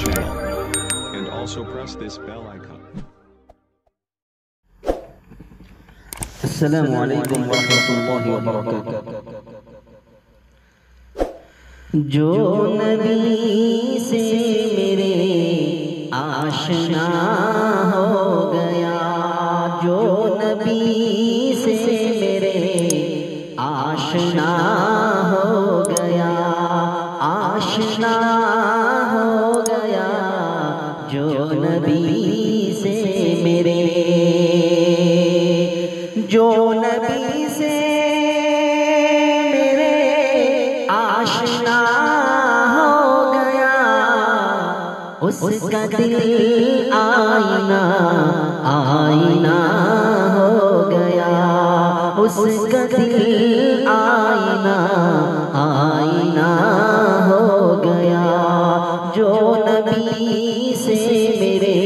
channel. And also press this bell icon. السلام علیکم ورحمۃ اللہ وبرکاتہ۔ جو نبی سے میرے آشنا ہو گیا، جو نبی سے میرے آشنا ہو گیا، آشنا ہو گیا، جو نبی سے میرے، جو نبی سے میرے آشنا ہو گیا، اس کا دل آئینہ آئینہ ہو گیا، اس کا دل آئینہ آئینہ ہو گیا، جو نبی سے میرے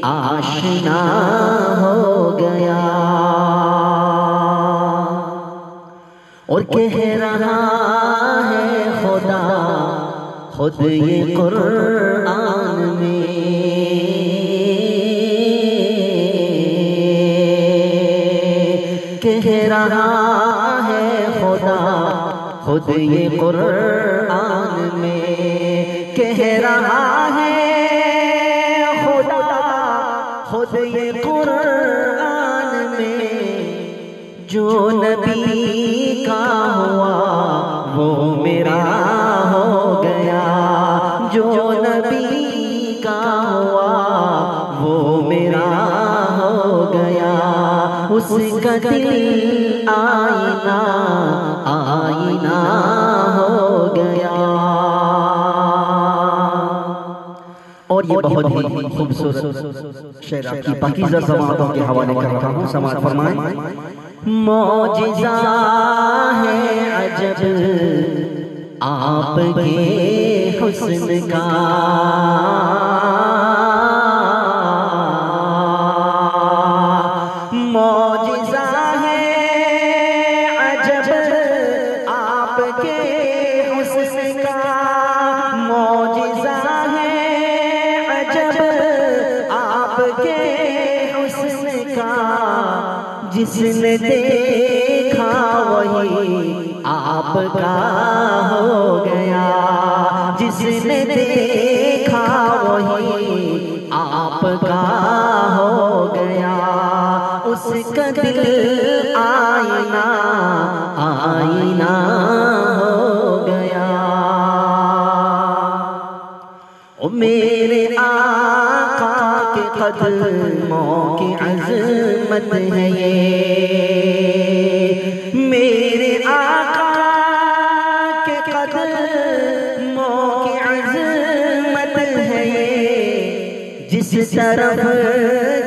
آشنا ہو گیا۔ اور کہہ رہا ہے خدا خود یہ قرآن میں، کہہ رہا ہے خدا خود یہ قرآن میں، کہہ رہا ہے خدا خود یہ قرآن میں، جو نبی کا ہوا وہ میرا ہو گیا، جو نبی کا ہوا وہ میرا ہو گیا، اس کا دل آئینہ آئینہ ہو گیا۔ اور یہ بہت ہی خوبصورت شعر آپ کی پاکیزہ سماعتوں کے حوالے کر رہا ہوں، سماعت فرمائیں۔ معجزہ ہے عجب آپ کے حسن کا، معجزہ ہے عجب آپ کے حسن کا، معجزہ ہے عجب آپ کے حسن کا، جس نے دیکھا وہی آپ کا ہو گیا، جس نے دیکھا وہی آپ کا ہو گیا، اس کا دل آئینہ آئینہ ہو گیا۔ او میرے آقا کے قدموں کی عظمت ہے یہ، میرے آقا کے قدموں کی عظمت ہے یہ، جس طرف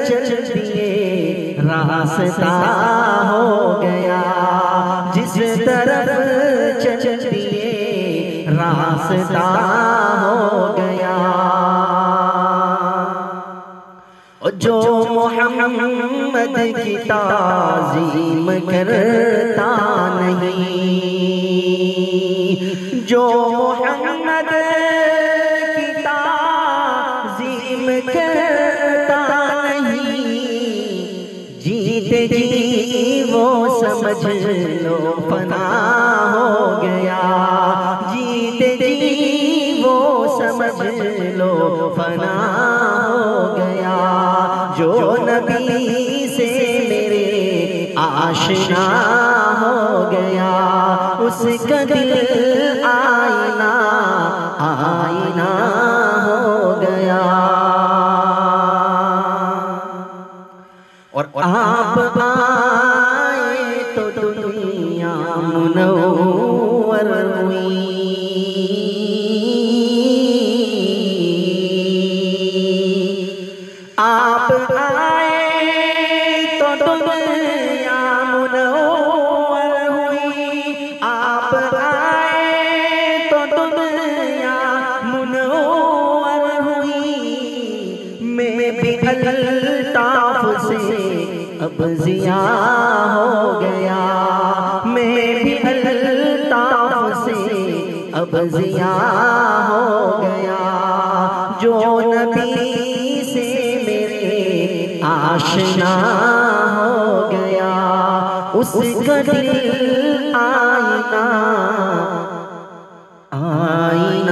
چلئے راستہ ہو گیا، جس طرف چلئے راستہ ہو گیا، جو محمد کی تعظیم کرتا نہیں، جو محمد کی تعظیم کرتا نہیں، جیتے جی وہ سمجھ لو فنا ہو گیا، جیتے جی وہ سمجھ لو فنا ہو گیا، جو نبی سے میرے آشنا ہو گیا، اس کا دل آئینہ آئینہ ہو گیا۔ اور آپ آئے تو دنیا منور ہوئی، آپ آئے تو دنیا منور ہوئی، آپ آئے تو دنیا منور ہوئی، میں بھی الطاف سے اب ضیاء ہو گیا، میں بھی الطاف سے اب ضیاء ہو گیا، جو نبی سے میرے آشنا ہو گیا، اس کا دل آئینہ